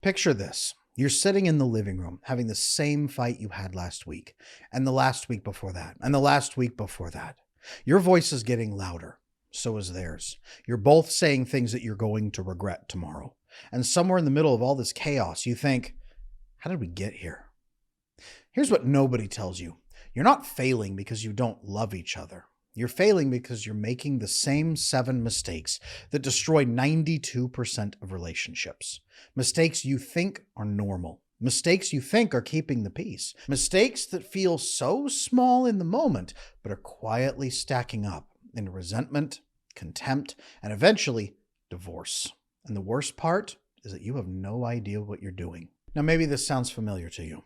Picture this. You're sitting in the living room having the same fight you had last week, and the last week before that, and the last week before that. Your voice is getting louder. So is theirs. You're both saying things that you're going to regret tomorrow. And somewhere in the middle of all this chaos, you think, how did we get here? Here's what nobody tells you. You're not failing because you don't love each other. You're failing because you're making the same 7 mistakes that destroy 92% of relationships. Mistakes you think are normal. Mistakes you think are keeping the peace. Mistakes that feel so small in the moment, but are quietly stacking up into resentment, contempt, and eventually divorce. And the worst part is that you have no idea what you're doing. Now, maybe this sounds familiar to you.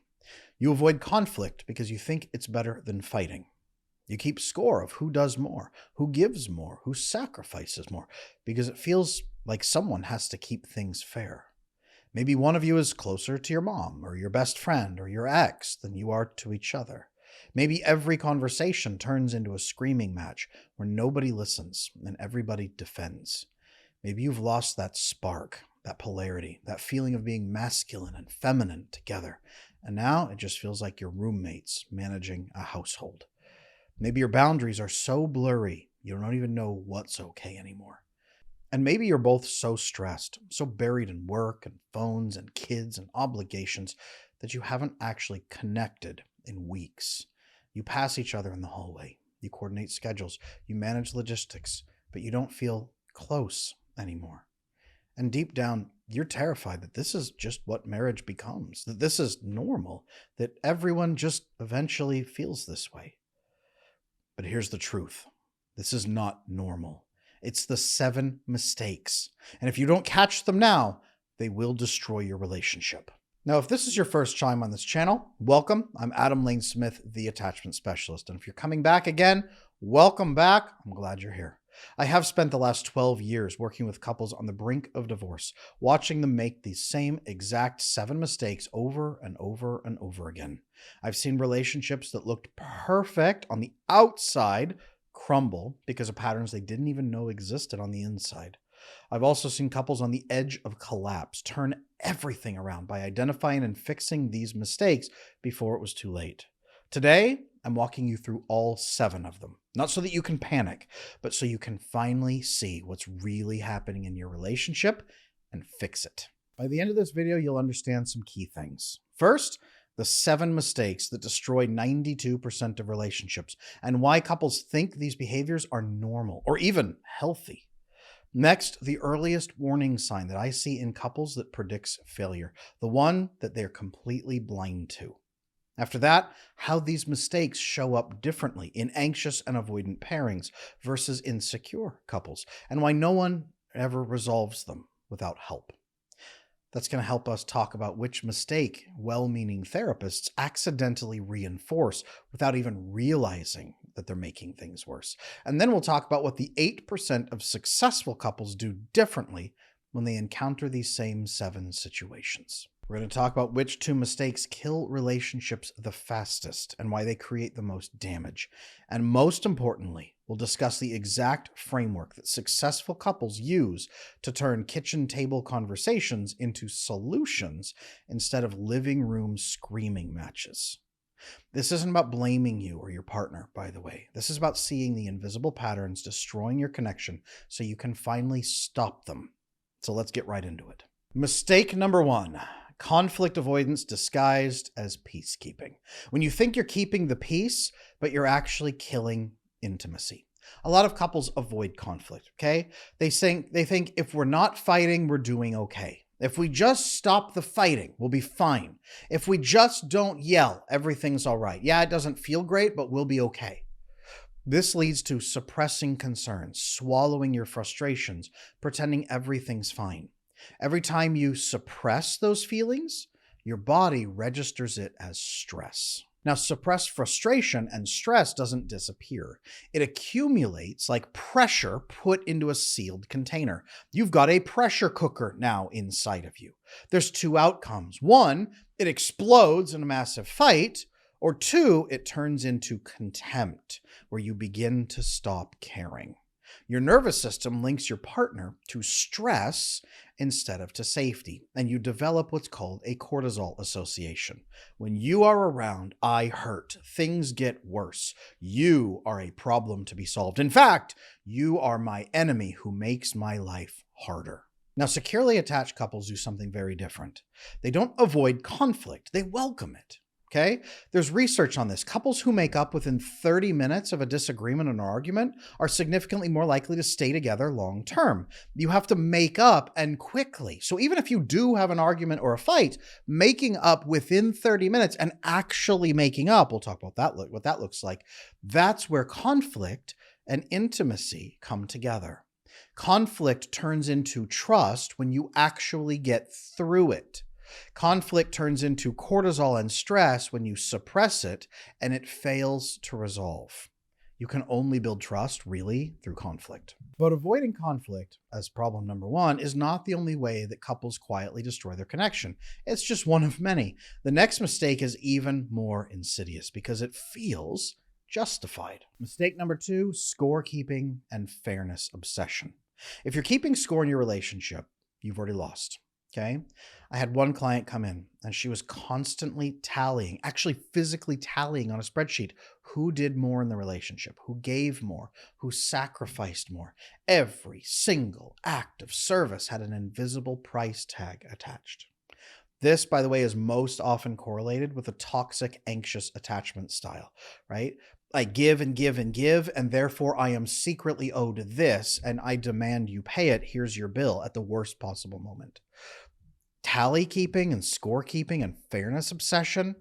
You avoid conflict because you think it's better than fighting. You keep score of who does more, who gives more, who sacrifices more, because it feels like someone has to keep things fair. Maybe one of you is closer to your mom or your best friend or your ex than you are to each other. Maybe every conversation turns into a screaming match where nobody listens and everybody defends. Maybe you've lost that spark, that polarity, that feeling of being masculine and feminine together. And now it just feels like you're roommates managing a household. Maybe your boundaries are so blurry, you don't even know what's okay anymore. And maybe you're both so stressed, so buried in work and phones and kids and obligations that you haven't actually connected in weeks. You pass each other in the hallway, you coordinate schedules, you manage logistics, but you don't feel close anymore. And deep down, you're terrified that this is just what marriage becomes, that this is normal, that everyone just eventually feels this way. But here's the truth. This is not normal. It's the 7 mistakes. And if you don't catch them now, they will destroy your relationship. Now, if this is your first time on this channel, welcome. I'm Adam Lane Smith, the attachment specialist. And if you're coming back again, welcome back. I'm glad you're here. I have spent the last 12 years working with couples on the brink of divorce, watching them make these same exact 7 mistakes over and over and over again. I've seen relationships that looked perfect on the outside crumble because of patterns they didn't even know existed on the inside. I've also seen couples on the edge of collapse turn everything around by identifying and fixing these mistakes before it was too late. Today, I'm walking you through all 7 of them, not so that you can panic, but so you can finally see what's really happening in your relationship and fix it. By the end of this video, you'll understand some key things. First, the 7 mistakes that destroy 92% of relationships and why couples think these behaviors are normal or even healthy. Next, the earliest warning sign that I see in couples that predicts failure, the one that they're completely blind to. After that, how these mistakes show up differently in anxious and avoidant pairings versus insecure couples, and why no one ever resolves them without help. That's going to help us talk about which mistake well-meaning therapists accidentally reinforce without even realizing that they're making things worse. And then we'll talk about what the 8% of successful couples do differently when they encounter these same 7 situations. We're going to talk about which 2 mistakes kill relationships the fastest and why they create the most damage. And most importantly, we'll discuss the exact framework that successful couples use to turn kitchen table conversations into solutions instead of living room screaming matches. This isn't about blaming you or your partner, by the way. This is about seeing the invisible patterns destroying your connection so you can finally stop them. So let's get right into it. Mistake number 1. Conflict avoidance disguised as peacekeeping. When you think you're keeping the peace, but you're actually killing intimacy. A lot of couples avoid conflict, okay? They think if we're not fighting, we're doing okay. If we just stop the fighting, we'll be fine. If we just don't yell, everything's all right. Yeah, it doesn't feel great, but we'll be okay. This leads to suppressing concerns, swallowing your frustrations, pretending everything's fine. Every time you suppress those feelings, your body registers it as stress. Now, suppressed frustration and stress doesn't disappear. It accumulates like pressure put into a sealed container. You've got a pressure cooker now inside of you. There's 2 outcomes. 1, it explodes in a massive fight, or 2, it turns into contempt, where you begin to stop caring. Your nervous system links your partner to stress instead of to safety, and you develop what's called a cortisol association. When you are around, I hurt, things get worse. You are a problem to be solved. In fact, you are my enemy who makes my life harder. Now, securely attached couples do something very different. They don't avoid conflict, they welcome it. Okay? There's research on this. Couples who make up within 30 minutes of a disagreement or an argument are significantly more likely to stay together long term. You have to make up and quickly. So even if you do have an argument or a fight, making up within 30 minutes and actually making up, we'll talk about that, what that looks like. That's where conflict and intimacy come together. Conflict turns into trust when you actually get through it. Conflict turns into cortisol and stress when you suppress it and it fails to resolve. You can only build trust, really, through conflict. But avoiding conflict, as problem number one, is not the only way that couples quietly destroy their connection. It's just one of many. The next mistake is even more insidious because it feels justified. Mistake number two, scorekeeping and fairness obsession. If you're keeping score in your relationship, you've already lost. Okay. I had one client come in and she was constantly tallying, actually physically tallying on a spreadsheet, who did more in the relationship, who gave more, who sacrificed more. Every single act of service had an invisible price tag attached. This, by the way, is most often correlated with a toxic, anxious attachment style, right? I give and give and give, and therefore I am secretly owed this, and I demand you pay it. Here's your bill at the worst possible moment. Tally keeping and scorekeeping and fairness obsession,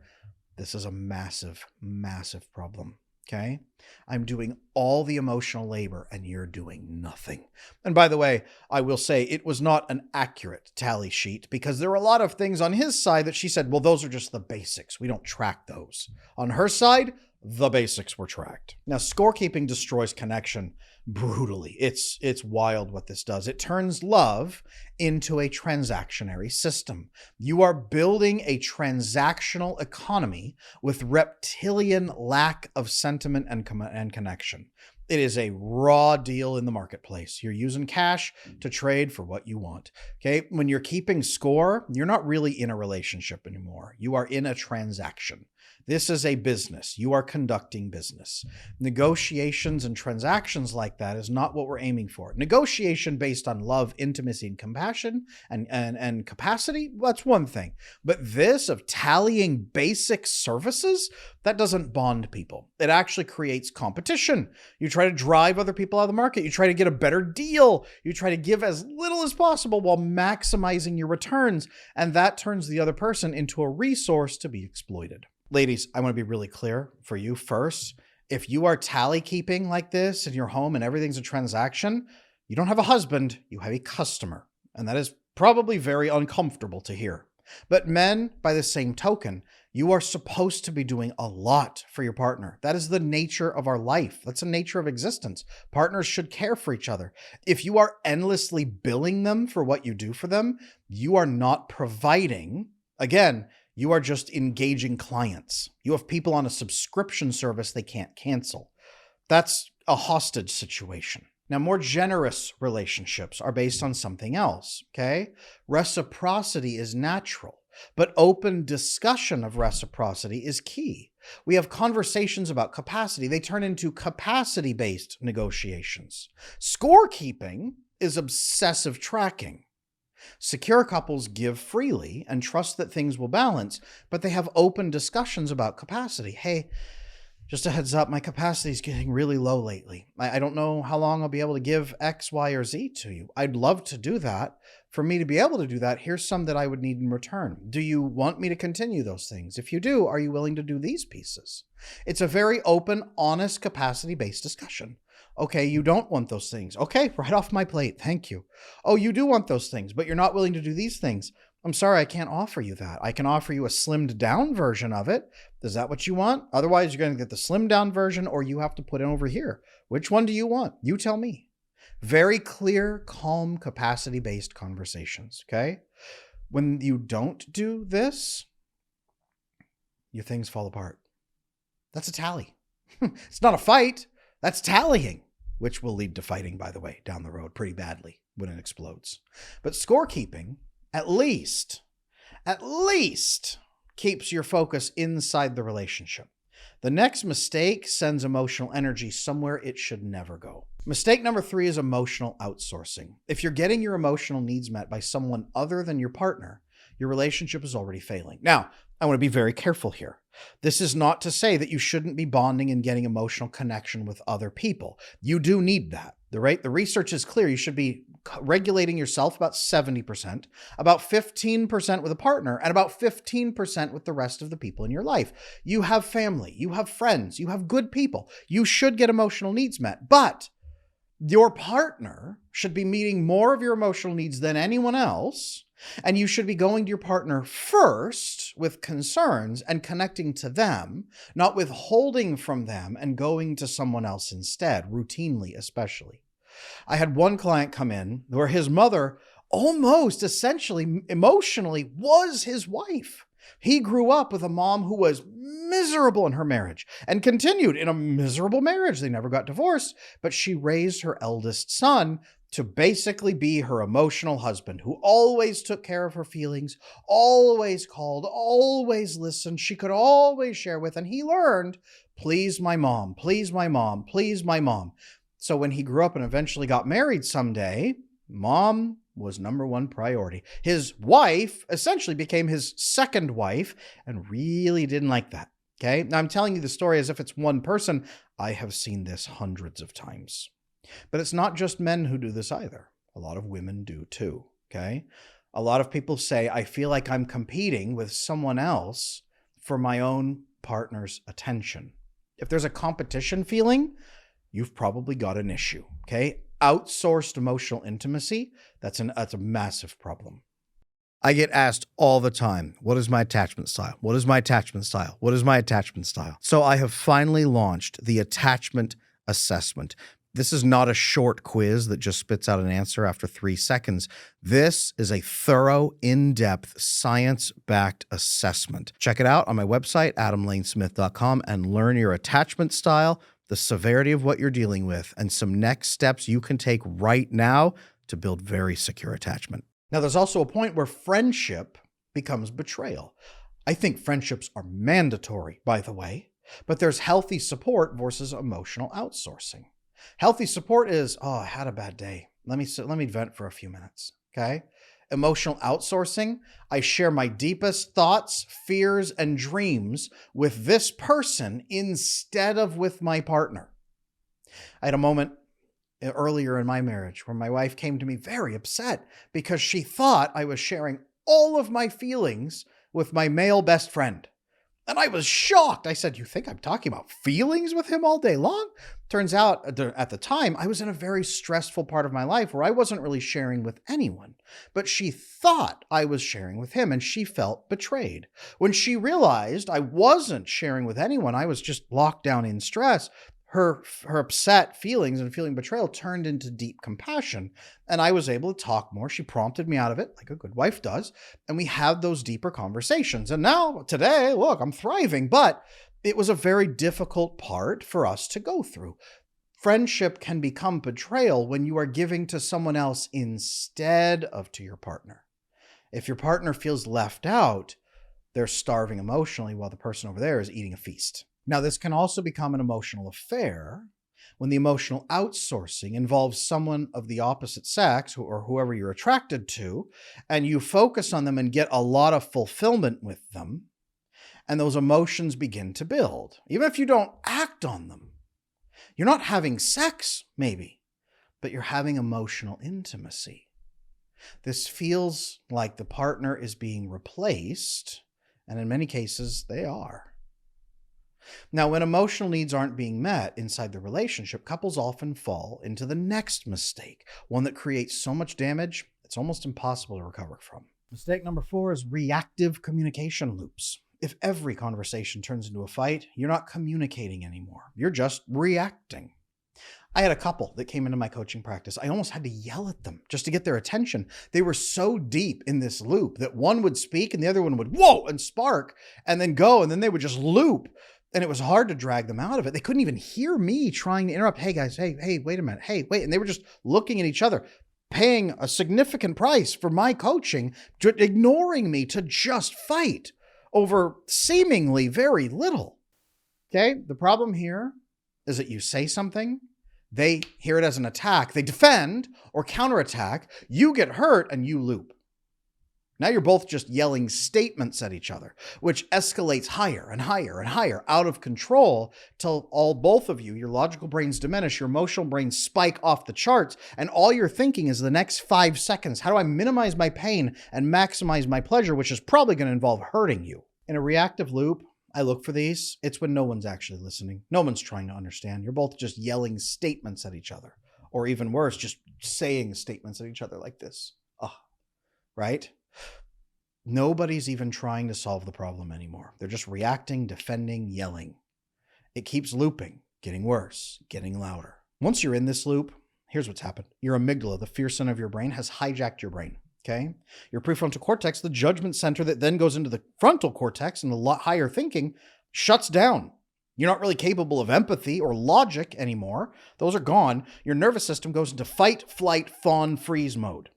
this is a massive, massive problem. Okay? I'm doing all the emotional labor and you're doing nothing. And by the way, I will say it was not an accurate tally sheet because there were a lot of things on his side that she said, well, those are just the basics. We don't track those. On her side, the basics were tracked. Now, scorekeeping destroys connection brutally. It's wild what this does. It turns love into a transactionary system. You are building a transactional economy with reptilian lack of sentiment and connection. It is a raw deal in the marketplace. You're using cash to trade for what you want. Okay. When you're keeping score, you're not really in a relationship anymore. You are in a transaction. This is a business. You are conducting business. Negotiations and transactions like that is not what we're aiming for. Negotiation based on love, intimacy, and compassion and capacity, that's one thing. But this of tallying basic services, that doesn't bond people. It actually creates competition. You try to drive other people out of the market. You try to get a better deal. You try to give as little as possible while maximizing your returns. And that turns the other person into a resource to be exploited. Ladies, I want to be really clear for you first. If you are tally keeping like this in your home and everything's a transaction, you don't have a husband, you have a customer. And that is probably very uncomfortable to hear. But men, by the same token, you are supposed to be doing a lot for your partner. That is the nature of our life. That's the nature of existence. Partners should care for each other. If you are endlessly billing them for what you do for them, you are not providing. Again, you are just engaging clients. You have people on a subscription service they can't cancel. That's a hostage situation. Now, more generous relationships are based on something else, okay? Reciprocity is natural, but open discussion of reciprocity is key. We have conversations about capacity. They turn into capacity-based negotiations. Scorekeeping is obsessive tracking. Secure couples give freely and trust that things will balance, but they have open discussions about capacity. Hey, just a heads up, my capacity is getting really low lately. I don't know how long I'll be able to give X, Y, or Z to you. I'd love to do that. For me to be able to do that, here's some that I would need in return. Do you want me to continue those things? If you do, are you willing to do these pieces? It's a very open, honest, capacity-based discussion. Okay, you don't want those things. Okay, right off my plate. Thank you. Oh, you do want those things, but you're not willing to do these things. I'm sorry, I can't offer you that. I can offer you a slimmed down version of it. Is that what you want? Otherwise, you're going to get the slimmed down version or you have to put it over here. Which one do you want? You tell me. Very clear, calm, capacity-based conversations, okay? When you don't do this, your things fall apart. That's a tally. It's not a fight. That's tallying. which will lead to fighting, by the way, down the road pretty badly when it explodes. But scorekeeping, at least keeps your focus inside the relationship. The next mistake sends emotional energy somewhere it should never go. Mistake number 3 is emotional outsourcing. If you're getting your emotional needs met by someone other than your partner, your relationship is already failing. Now, I want to be very careful here. This is not to say that you shouldn't be bonding and getting emotional connection with other people. You do need that. The research is clear. You should be regulating yourself about 70%, about 15% with a partner, and about 15% with the rest of the people in your life. You have family, you have friends, you have good people. You should get emotional needs met, but your partner should be meeting more of your emotional needs than anyone else. And you should be going to your partner first with concerns and connecting to them, not withholding from them and going to someone else instead, routinely especially. I had one client come in where his mother almost essentially emotionally was his wife. He grew up with a mom who was miserable in her marriage and continued in a miserable marriage. They never got divorced, but she raised her eldest son to basically be her emotional husband who always took care of her feelings, always called, always listened. She could always share with, and he learned, please my mom, please my mom, please my mom. So when he grew up and eventually got married someday, mom was number one priority. His wife essentially became his second wife and really didn't like that. Okay. Now I'm telling you the story as if it's one person. I have seen this hundreds of times. But it's not just men who do this either. A lot of women do too, okay? A lot of people say, I feel like I'm competing with someone else for my own partner's attention. If there's a competition feeling, you've probably got an issue, okay? Outsourced emotional intimacy, that's a massive problem. I get asked all the time, what is my attachment style? What is my attachment style? What is my attachment style? So I have finally launched the attachment assessment. This is not a short quiz that just spits out an answer after 3 seconds. This is a thorough, in-depth, science-backed assessment. Check it out on my website, adamlanesmith.com, and learn your attachment style, the severity of what you're dealing with, and some next steps you can take right now to build very secure attachment. Now, there's also a point where friendship becomes betrayal. I think friendships are mandatory, by the way, but there's healthy support versus emotional outsourcing. Healthy support is, I had a bad day. Let me vent for a few minutes, okay? Emotional outsourcing, I share my deepest thoughts, fears, and dreams with this person instead of with my partner. I had a moment earlier in my marriage where my wife came to me very upset because she thought I was sharing all of my feelings with my male best friend. And I was shocked. I said, you think I'm talking about feelings with him all day long? Turns out at the time, I was in a very stressful part of my life where I wasn't really sharing with anyone. But she thought I was sharing with him and she felt betrayed. When she realized I wasn't sharing with anyone, I was just locked down in stress, her upset feelings and feeling betrayal turned into deep compassion. And I was able to talk more. She prompted me out of it like a good wife does. And we had those deeper conversations. And now today, look, I'm thriving, but it was a very difficult part for us to go through. Friendship can become betrayal when you are giving to someone else instead of to your partner. If your partner feels left out, they're starving emotionally while the person over there is eating a feast. Now, this can also become an emotional affair when the emotional outsourcing involves someone of the opposite sex or whoever you're attracted to, and you focus on them and get a lot of fulfillment with them, and those emotions begin to build. Even if you don't act on them, you're not having sex, maybe, but you're having emotional intimacy. This feels like the partner is being replaced, and in many cases, they are. Now, when emotional needs aren't being met inside the relationship, couples often fall into the next mistake, one that creates so much damage, it's almost impossible to recover from. Mistake number 4 is reactive communication loops. If every conversation turns into a fight, you're not communicating anymore. You're just reacting. I had a couple that came into my coaching practice. I almost had to yell at them just to get their attention. They were so deep in this loop that one would speak and the other one would, whoa, and spark, and then go, and then they would just loop. And it was hard to drag them out of it. They couldn't even hear me trying to interrupt. Hey guys, hey, wait a minute. Hey, wait. And they were just looking at each other, paying a significant price for my coaching, ignoring me to just fight over seemingly very little. Okay. The problem here is that you say something, they hear it as an attack, they defend or counterattack, you get hurt and you loop. Now you're both just yelling statements at each other, which escalates higher and higher and higher, out of control, till both of you, your logical brains diminish, your emotional brains spike off the charts, and all you're thinking is the next 5 seconds, how do I minimize my pain and maximize my pleasure, which is probably going to involve hurting you. In a reactive loop, I look for these. It's when no one's actually listening. No one's trying to understand. You're both just yelling statements at each other, or even worse, just saying statements at each other like this. Right? Nobody's even trying to solve the problem anymore. They're just reacting, defending, yelling. It keeps looping, getting worse, getting louder. Once you're in this loop, here's what's happened. Your amygdala, the fear center of your brain, has hijacked your brain. Okay? Your prefrontal cortex, the judgment center that then goes into the frontal cortex and a lot higher thinking, shuts down. You're not really capable of empathy or logic anymore. Those are gone. Your nervous system goes into fight, flight, fawn, freeze mode.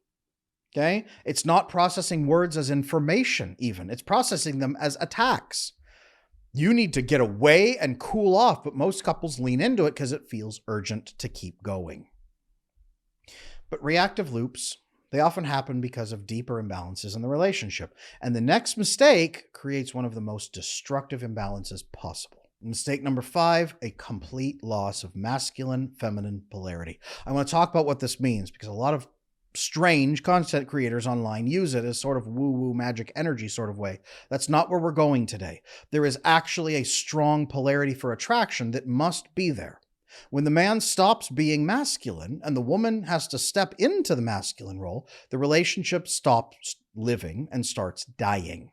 Okay? It's not processing words as information even. It's processing them as attacks. You need to get away and cool off, but most couples lean into it because it feels urgent to keep going. But reactive loops, they often happen because of deeper imbalances in the relationship. And the next mistake creates one of the most destructive imbalances possible. Mistake number 5, a complete loss of masculine-feminine polarity. I want to talk about what this means because a lot of strange content creators online use it as sort of woo-woo magic energy sort of way. That's not where we're going today. There is actually a strong polarity for attraction that must be there. When the man stops being masculine and the woman has to step into the masculine role, the relationship stops living and starts dying.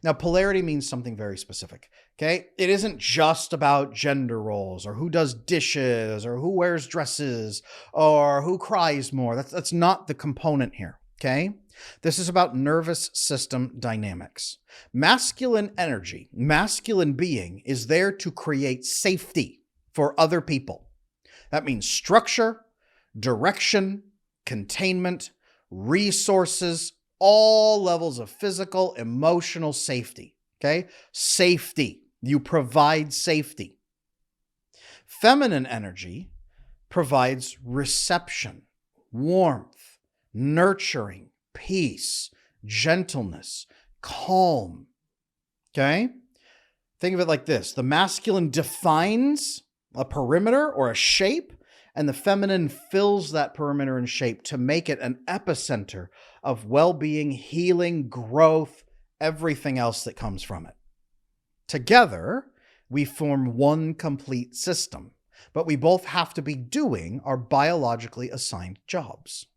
Now, polarity means something very specific, okay? It isn't just about gender roles or who does dishes or who wears dresses or who cries more. That's not the component here, okay? This is about nervous system dynamics. Masculine energy, masculine being is there to create safety for other people. That means structure, direction, containment, resources, all levels of physical, emotional safety, okay? Safety. You provide safety. Feminine energy provides reception, warmth, nurturing, peace, gentleness, calm, okay? Think of it like this. The masculine defines a perimeter or a shape, and the feminine fills that perimeter and shape to make it an epicenter of well-being, healing, growth, everything else that comes from it. Together, we form one complete system, but we both have to be doing our biologically assigned jobs.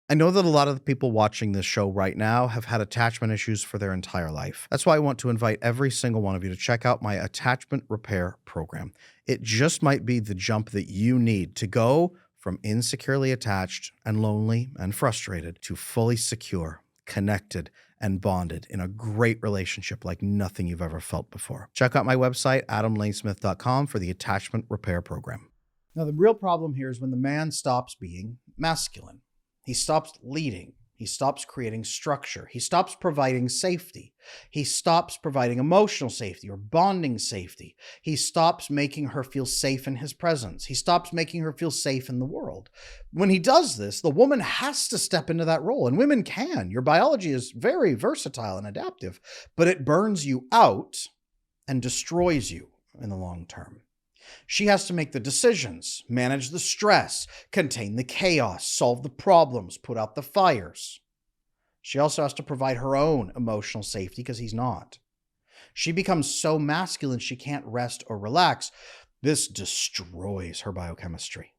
I know that a lot of the people watching this show right now have had attachment issues for their entire life. That's why I want to invite every single one of you to check out my attachment repair program. It just might be the jump that you need to go from insecurely attached and lonely and frustrated to fully secure, connected, and bonded in a great relationship like nothing you've ever felt before. Check out my website, adamlanesmith.com, for the attachment repair program. Now, the real problem here is when the man stops being masculine. He stops leading. He stops creating structure. He stops providing safety. He stops providing emotional safety or bonding safety. He stops making her feel safe in his presence. He stops making her feel safe in the world. When he does this, the woman has to step into that role, and women can. Your biology is very versatile and adaptive, but it burns you out and destroys you in the long term. She has to make the decisions, manage the stress, contain the chaos, solve the problems, put out the fires. She also has to provide her own emotional safety because he's not. She becomes so masculine she can't rest or relax. This destroys her biochemistry.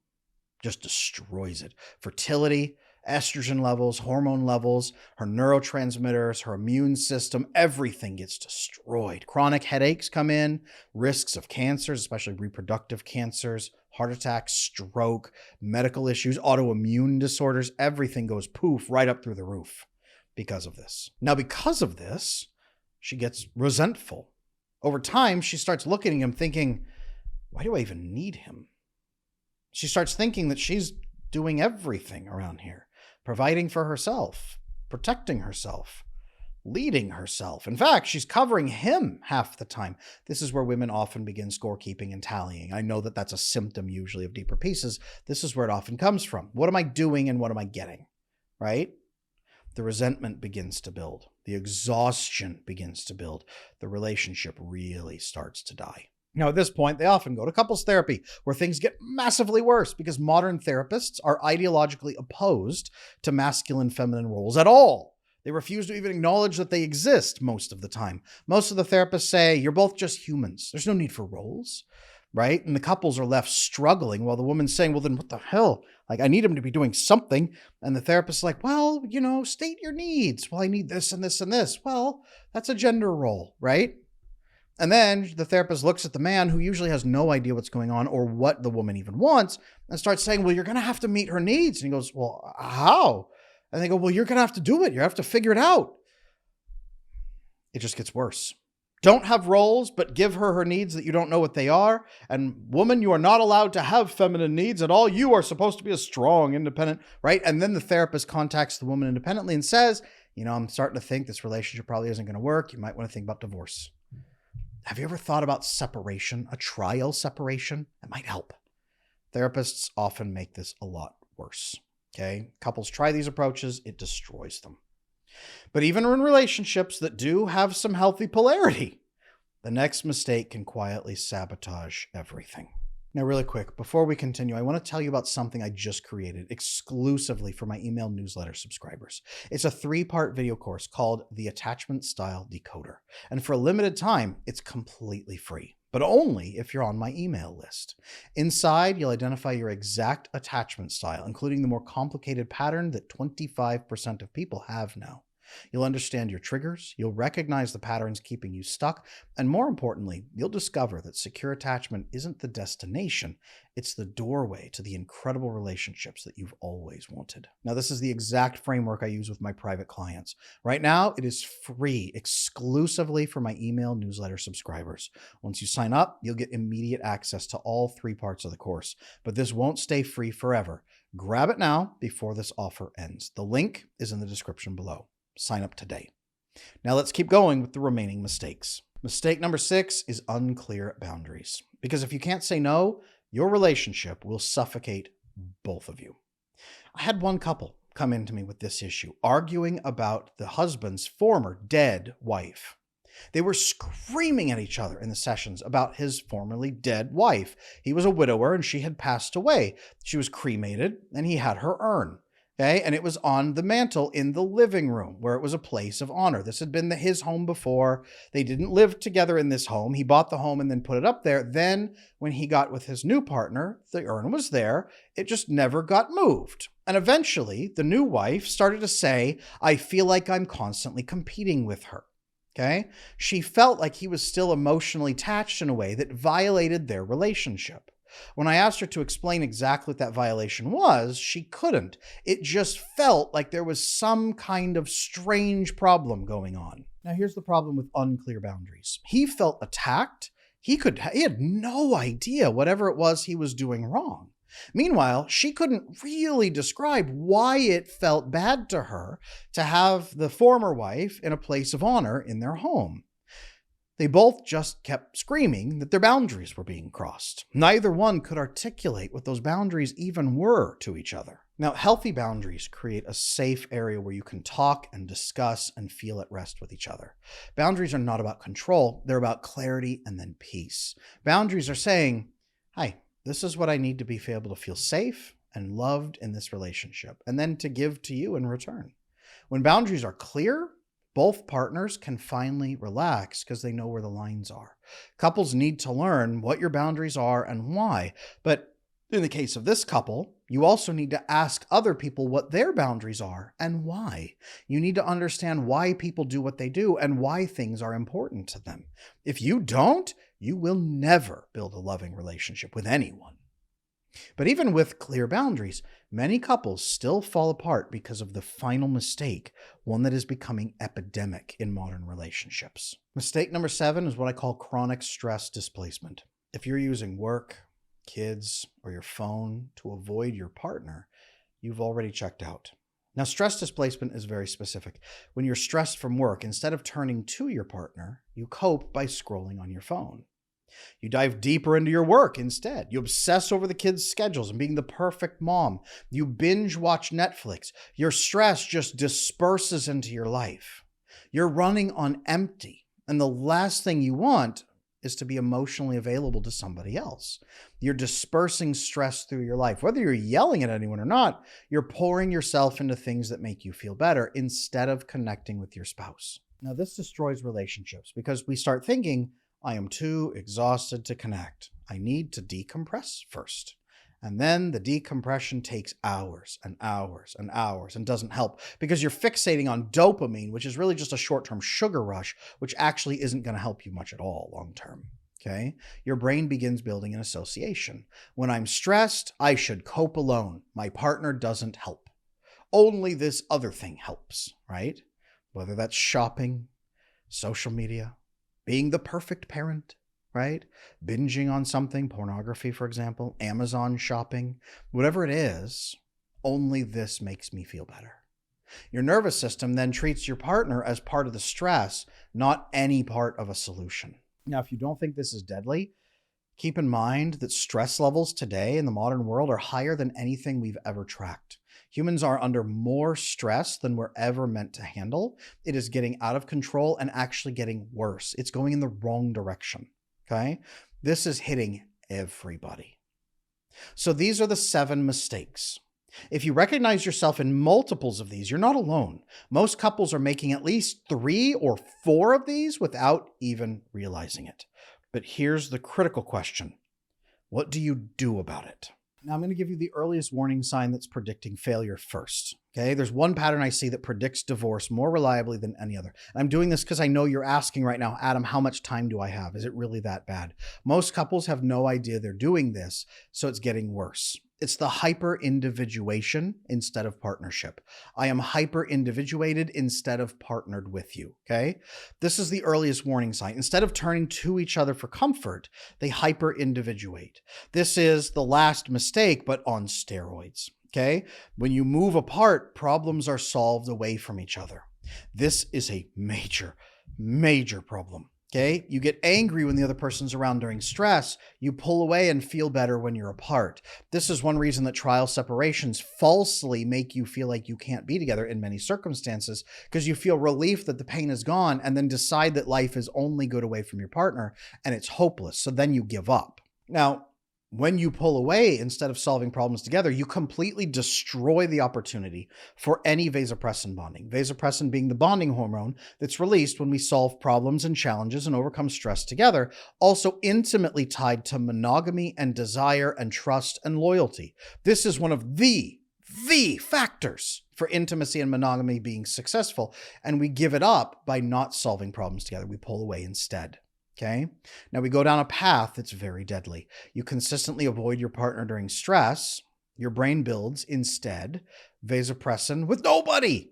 Just destroys it. Fertility, estrogen levels, hormone levels, her neurotransmitters, her immune system, everything gets destroyed. Chronic headaches come in, risks of cancers, especially reproductive cancers, heart attacks, stroke, medical issues, autoimmune disorders, everything goes poof right up through the roof because of this. Now, because of this, she gets resentful. Over time, she starts looking at him thinking, why do I even need him? She starts thinking that she's doing everything around here, providing for herself, protecting herself, leading herself. In fact, she's covering him half the time. This is where women often begin scorekeeping and tallying. I know that that's a symptom usually of deeper pieces. This is where it often comes from. What am I doing and what am I getting? Right? The resentment begins to build. The exhaustion begins to build. The relationship really starts to die. Now, at this point, they often go to couples therapy, where things get massively worse because modern therapists are ideologically opposed to masculine-feminine roles at all. They refuse to even acknowledge that they exist most of the time. Most of the therapists say, you're both just humans. There's no need for roles, right? And the couples are left struggling while the woman's saying, well, then what the hell? Like, I need him to be doing something. And the therapist's like, well, state your needs. Well, I need this and this and this. Well, that's a gender role, right? And then the therapist looks at the man, who usually has no idea what's going on or what the woman even wants, and starts saying, well, you're going to have to meet her needs. And he goes, well, how? And they go, well, you're going to have to do it. You have to figure it out. It just gets worse. Don't have roles, but give her needs that you don't know what they are. And woman, you are not allowed to have feminine needs at all. You are supposed to be a strong, independent, right? And then the therapist contacts the woman independently and says, I'm starting to think this relationship probably isn't going to work. You might want to think about divorce. Have you ever thought about separation, a trial separation? It might help. Therapists often make this a lot worse. Okay? Couples try these approaches, it destroys them. But even in relationships that do have some healthy polarity, the next mistake can quietly sabotage everything. Now, really quick, before we continue, I want to tell you about something I just created exclusively for my email newsletter subscribers. It's a 3-part video course called The Attachment Style Decoder. And for a limited time, it's completely free, but only if you're on my email list. Inside, you'll identify your exact attachment style, including the more complicated pattern that 25% of people have now. You'll understand your triggers, you'll recognize the patterns keeping you stuck, and more importantly, you'll discover that secure attachment isn't the destination, it's the doorway to the incredible relationships that you've always wanted. Now, this is the exact framework I use with my private clients. Right now, it is free exclusively for my email newsletter subscribers. Once you sign up, you'll get immediate access to all 3 parts of the course, but this won't stay free forever. Grab it now before this offer ends. The link is in the description below. Sign up today. Now let's keep going with the remaining mistakes. Mistake number 6 is unclear boundaries. Because if you can't say no, your relationship will suffocate both of you. I had one couple come into me with this issue, arguing about the husband's former dead wife. They were screaming at each other in the sessions about his formerly dead wife. He was a widower and she had passed away. She was cremated and he had her urn. Okay, and it was on the mantle in the living room where it was a place of honor. This had been his home before. They didn't live together in this home. He bought the home and then put it up there. Then when he got with his new partner, the urn was there. It just never got moved. And eventually the new wife started to say, I feel like I'm constantly competing with her. Okay, she felt like he was still emotionally attached in a way that violated their relationship. When I asked her to explain exactly what that violation was, she couldn't. It just felt like there was some kind of strange problem going on. Now, here's the problem with unclear boundaries. He felt attacked. He had no idea whatever it was he was doing wrong. Meanwhile, she couldn't really describe why it felt bad to her to have the former wife in a place of honor in their home. They both just kept screaming that their boundaries were being crossed. Neither one could articulate what those boundaries even were to each other. Now, healthy boundaries create a safe area where you can talk and discuss and feel at rest with each other. Boundaries are not about control. They're about clarity and then peace. Boundaries are saying, hi, this is what I need to be able to feel safe and loved in this relationship, and then to give to you in return. When boundaries are clear, both partners can finally relax because they know where the lines are. Couples need to learn what your boundaries are and why. But in the case of this couple, you also need to ask other people what their boundaries are and why. You need to understand why people do what they do and why things are important to them. If you don't, you will never build a loving relationship with anyone. But even with clear boundaries, many couples still fall apart because of the final mistake, one that is becoming epidemic in modern relationships. Mistake number 7 is what I call chronic stress displacement. If you're using work, kids, or your phone to avoid your partner, you've already checked out. Now, stress displacement is very specific. When you're stressed from work, instead of turning to your partner, you cope by scrolling on your phone. You dive deeper into your work instead. You obsess over the kids' schedules and being the perfect mom. You binge watch Netflix. Your stress just disperses into your life. You're running on empty. And the last thing you want is to be emotionally available to somebody else. You're dispersing stress through your life. Whether you're yelling at anyone or not, you're pouring yourself into things that make you feel better instead of connecting with your spouse. Now, this destroys relationships because we start thinking, I am too exhausted to connect. I need to decompress first. And then the decompression takes hours and hours and hours and doesn't help because you're fixating on dopamine, which is really just a short-term sugar rush, which actually isn't going to help you much at all long-term. Okay? Your brain begins building an association. When I'm stressed, I should cope alone. My partner doesn't help. Only this other thing helps, right? Whether that's shopping, social media, being the perfect parent, right? Binging on something, pornography, for example, Amazon shopping, whatever it is, only this makes me feel better. Your nervous system then treats your partner as part of the stress, not any part of a solution. Now, if you don't think this is deadly, keep in mind that stress levels today in the modern world are higher than anything we've ever tracked. Humans are under more stress than we're ever meant to handle. It is getting out of control and actually getting worse. It's going in the wrong direction. Okay? This is hitting everybody. So these are the 7 mistakes. If you recognize yourself in multiples of these, you're not alone. Most couples are making at least 3 or 4 of these without even realizing it. But here's the critical question. What do you do about it? Now, I'm going to give you the earliest warning sign that's predicting failure first. Okay, there's one pattern I see that predicts divorce more reliably than any other. And I'm doing this because I know you're asking right now, Adam, how much time do I have? Is it really that bad? Most couples have no idea they're doing this, so it's getting worse. It's the hyper-individuation instead of partnership. I am hyper-individuated instead of partnered with you, okay? This is the earliest warning sign. Instead of turning to each other for comfort, they hyper-individuate. This is the last mistake, but on steroids. Okay? When you move apart, problems are solved away from each other. This is a major, major problem. Okay? You get angry when the other person's around during stress. You pull away and feel better when you're apart. This is one reason that trial separations falsely make you feel like you can't be together in many circumstances, because you feel relief that the pain is gone and then decide that life is only good away from your partner and it's hopeless. So then you give up. Now, when you pull away instead of solving problems together, you completely destroy the opportunity for any vasopressin bonding. Vasopressin being the bonding hormone that's released when we solve problems and challenges and overcome stress together, also intimately tied to monogamy and desire and trust and loyalty. This is one of the factors for intimacy and monogamy being successful, and we give it up by not solving problems together. We pull away instead. Okay. Now we go down a path that's very deadly. You consistently avoid your partner during stress. Your brain builds instead vasopressin with nobody.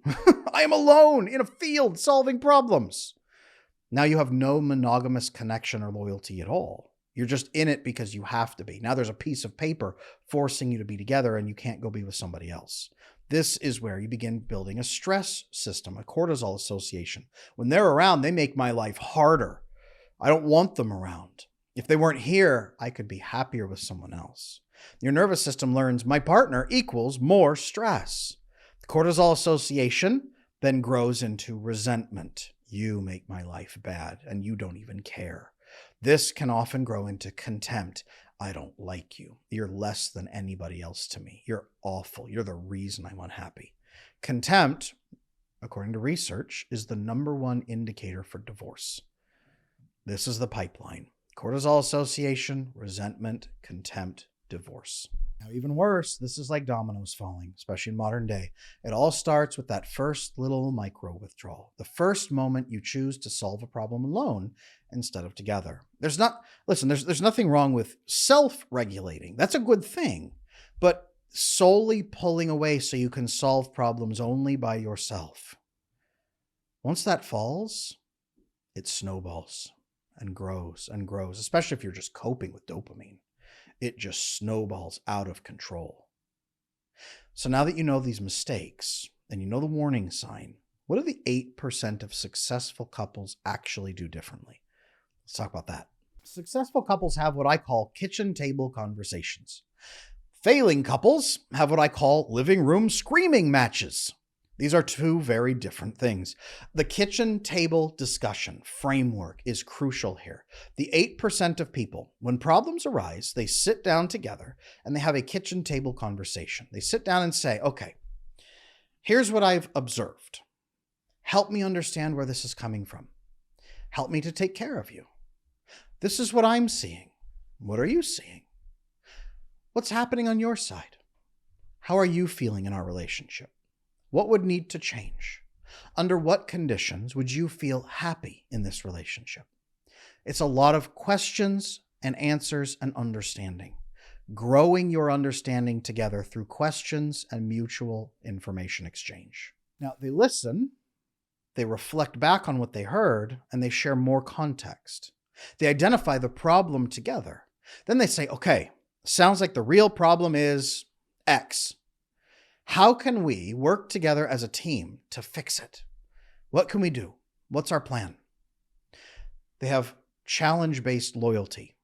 I am alone in a field solving problems. Now you have no monogamous connection or loyalty at all. You're just in it because you have to be. Now there's a piece of paper forcing you to be together and you can't go be with somebody else. This is where you begin building a stress system, a cortisol association. When they're around, they make my life harder. I don't want them around. If they weren't here, I could be happier with someone else. Your nervous system learns my partner equals more stress. The cortisol association then grows into resentment. You make my life bad and you don't even care. This can often grow into contempt. I don't like you. You're less than anybody else to me. You're awful. You're the reason I'm unhappy. Contempt, according to research, is the #1 indicator for divorce. This is the pipeline. Cortisol association, resentment, contempt, divorce. Now, even worse, this is like dominoes falling, especially in modern day. It all starts with that first little micro withdrawal, the first moment you choose to solve a problem alone instead of together. There's nothing wrong with self-regulating. That's a good thing. But solely pulling away so you can solve problems only by yourself, once that falls, it snowballs and grows and grows, especially if you're just coping with dopamine. It just snowballs out of control. So now that you know these mistakes and you know the warning sign, what do the 8% of successful couples actually do differently? Let's talk about that. Successful couples have what I call kitchen table conversations. Failing couples have what I call living room screaming matches. These are two very different things. The kitchen table discussion framework is crucial here. The 8% of people, when problems arise, they sit down together and they have a kitchen table conversation. They sit down and say, okay, here's what I've observed. Help me understand where this is coming from. Help me to take care of you. This is what I'm seeing. What are you seeing? What's happening on your side? How are you feeling in our relationship? What would need to change? Under what conditions would you feel happy in this relationship? It's a lot of questions and answers and understanding. Growing your understanding together through questions and mutual information exchange. Now, they listen, they reflect back on what they heard, and they share more context. They identify the problem together. Then they say, okay, sounds like the real problem is X. How can we work together as a team to fix it? What can we do? What's our plan? They have challenge-based loyalty.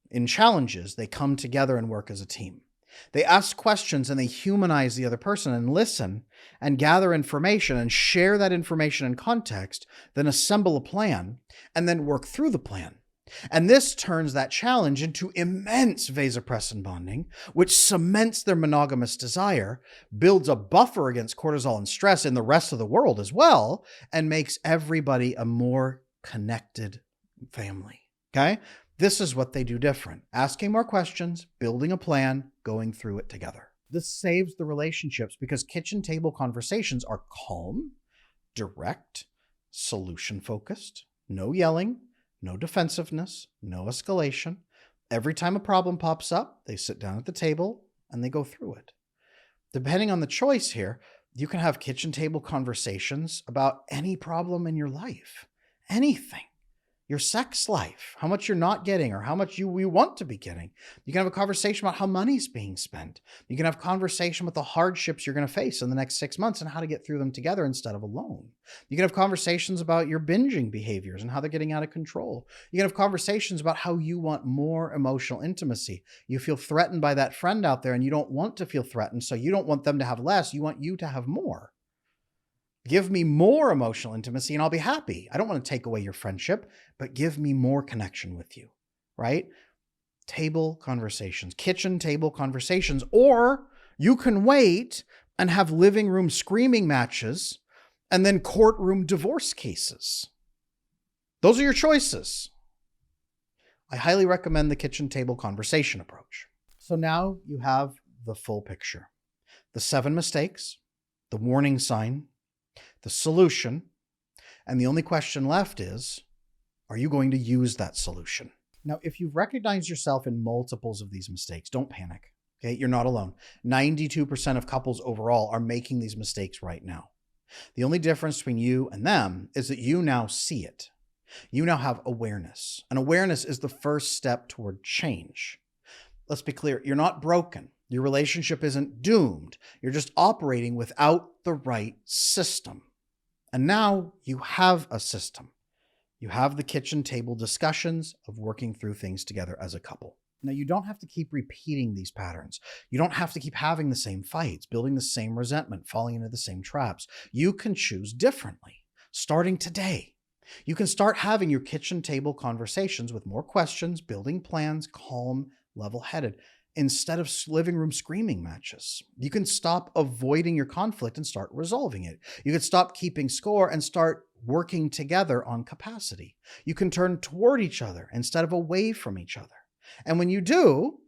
In challenges, they come together and work as a team. They ask questions and they humanize the other person and listen and gather information and share that information and context, then assemble a plan and then work through the plan. And this turns that challenge into immense vasopressin bonding, which cements their monogamous desire, builds a buffer against cortisol and stress in the rest of the world as well, and makes everybody a more connected family. Okay? This is what they do different. Asking more questions, building a plan, going through it together. This saves the relationships because kitchen table conversations are calm, direct, solution-focused, no yelling, no defensiveness, no escalation. Every time a problem pops up, they sit down at the table and they go through it. Depending on the choice here, you can have kitchen table conversations about any problem in your life, anything. Your sex life, how much you're not getting or how much you want to be getting. You can have a conversation about how money's being spent. You can have a conversation about the hardships you're going to face in the next 6 months and how to get through them together instead of alone. You can have conversations about your binging behaviors and how they're getting out of control. You can have conversations about how you want more emotional intimacy. You feel threatened by that friend out there and you don't want to feel threatened, so you don't want them to have less. You want you to have more. Give me more emotional intimacy and I'll be happy. I don't want to take away your friendship, but give me more connection with you, right? Table conversations, kitchen table conversations, or you can wait and have living room screaming matches and then courtroom divorce cases. Those are your choices. I highly recommend the kitchen table conversation approach. So now you have the full picture. The 7 mistakes, the warning sign, the solution, and the only question left is, are you going to use that solution? Now, if you've recognized yourself in multiples of these mistakes, don't panic, okay? You're not alone. 92% of couples overall are making these mistakes right now. The only difference between you and them is that you now see it. You now have awareness, and awareness is the first step toward change. Let's be clear, you're not broken. Your relationship isn't doomed. You're just operating without the right system. And now you have a system. You have the kitchen table discussions of working through things together as a couple. Now, you don't have to keep repeating these patterns. You don't have to keep having the same fights, building the same resentment, falling into the same traps. You can choose differently, starting today. You can start having your kitchen table conversations with more questions, building plans, calm, level-headed, instead of living room screaming matches. You can stop avoiding your conflict and start resolving it. You can stop keeping score and start working together on capacity. You can turn toward each other instead of away from each other. And when you do,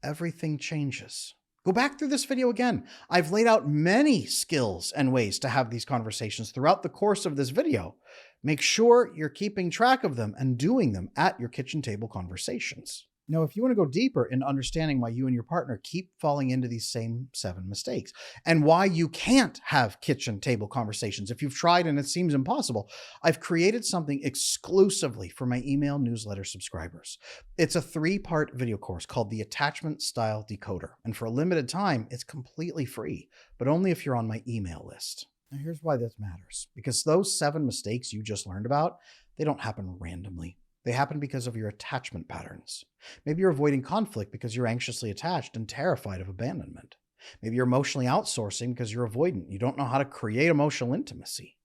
everything changes. Go back through this video again. I've laid out many skills and ways to have these conversations throughout the course of this video. Make sure you're keeping track of them and doing them at your kitchen table conversations. Now, if you want to go deeper in understanding why you and your partner keep falling into these same 7 mistakes and why you can't have kitchen table conversations, if you've tried and it seems impossible, I've created something exclusively for my email newsletter subscribers. It's a 3-part video course called the Attachment Style Decoder. And for a limited time, it's completely free, but only if you're on my email list. Now, here's why this matters. Because those 7 mistakes you just learned about, they don't happen randomly. They happen because of your attachment patterns. Maybe you're avoiding conflict because you're anxiously attached and terrified of abandonment. Maybe you're emotionally outsourcing because you're avoidant. You don't know how to create emotional intimacy.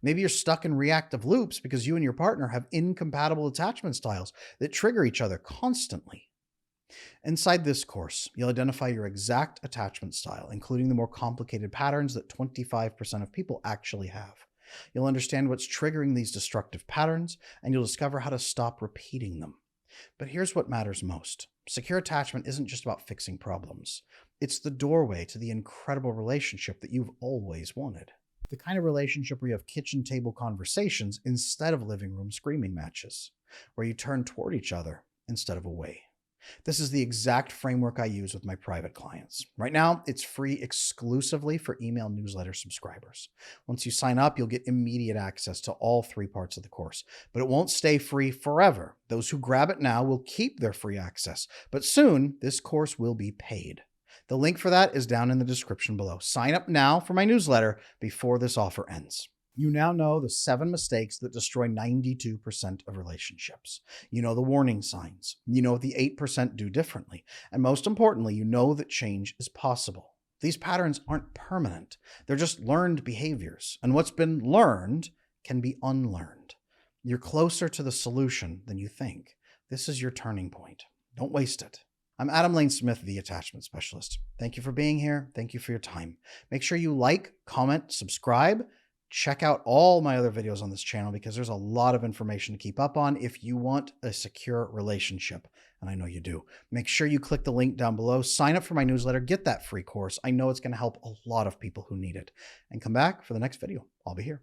Maybe you're stuck in reactive loops because you and your partner have incompatible attachment styles that trigger each other constantly. Inside this course, you'll identify your exact attachment style, including the more complicated patterns that 25% of people actually have. You'll understand what's triggering these destructive patterns, and you'll discover how to stop repeating them. But here's what matters most. Secure attachment isn't just about fixing problems. It's the doorway to the incredible relationship that you've always wanted. The kind of relationship where you have kitchen table conversations instead of living room screaming matches, where you turn toward each other instead of away. This is the exact framework I use with my private clients. Right now, it's free exclusively for email newsletter subscribers. Once you sign up, you'll get immediate access to all 3 parts of the course, but it won't stay free forever. Those who grab it now will keep their free access, but soon this course will be paid. The link for that is down in the description below. Sign up now for my newsletter before this offer ends. You now know the 7 mistakes that destroy 92% of relationships. You know the warning signs. You know what the 8% do differently. And most importantly, you know that change is possible. These patterns aren't permanent. They're just learned behaviors. And what's been learned can be unlearned. You're closer to the solution than you think. This is your turning point. Don't waste it. I'm Adam Lane Smith, the Attachment Specialist. Thank you for being here. Thank you for your time. Make sure you like, comment, subscribe. Check out all my other videos on this channel because there's a lot of information to keep up on if you want a secure relationship, and I know you do. Make sure you click the link down below, sign up for my newsletter, get that free course. I know it's going to help a lot of people who need it. And come back for the next video. I'll be here.